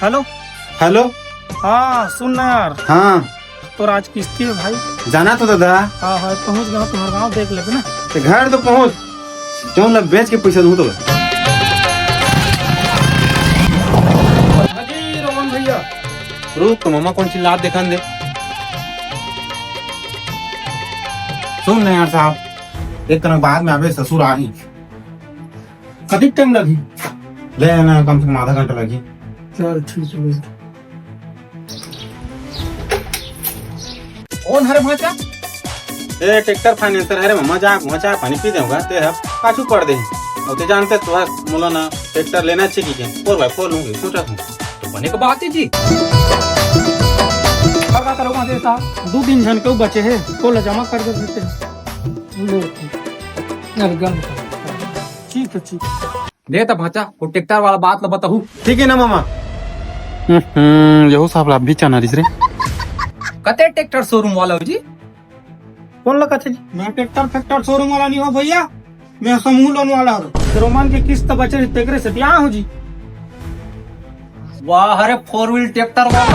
Hello. Hello. हाँ सुन ना यार, हाँ तो आज किस्ती है भाई। जाना तो दादा। हाँ हाँ पहुँच गया, तुम्हारा गाँव देख लेते ना। तो घर तो पहुँच, जो लग बेच के पैसा दूँ तो हाजी रोहन भैया। रुक तो मामा कौन सी लात दिखान दे। सुन ना यार साहब, एक कनक बाद में आवे ससुर आ ही कभी टाइम लगी? ले आना, कम से कम आधा घंटा लगी। चल ठीक है। कौन हरे भाचा? ए ट्रैक्टर फाइनेंसर है रे मामा, जा वहाँ चाय पानी पी देऊंगा ते है काचू पड़ दे। और ते जानते तो है मोला ना ट्रैक्टर लेना चाहिए कि 4x4 लूंगी सोचा हूँ तो बने का बात है जी। क्या करोगे दे साहब, 2 दिन जन क्यों बचे हैं, तो जमा कर देते हैं। लो यार गन ठीक है ठीक है। देता भाचा वो ट्रैक्टर वाला बात ला बताहू। ठीक है ना मामा। यहो साहब भी चाना रिस रे। कते ट्रैक्टर शोरूम वाला हो जी? कौन लगा था जी? मैं ट्रैक्टर फैक्टर शोरूम वाला नहीं हो भैया, मैं समूह लोन वाला हूँ। रोमान की किस्त बचे तेरे से यहाँ हो जी। वाह हरे 4 व्हील ट्रैक्टर वाला।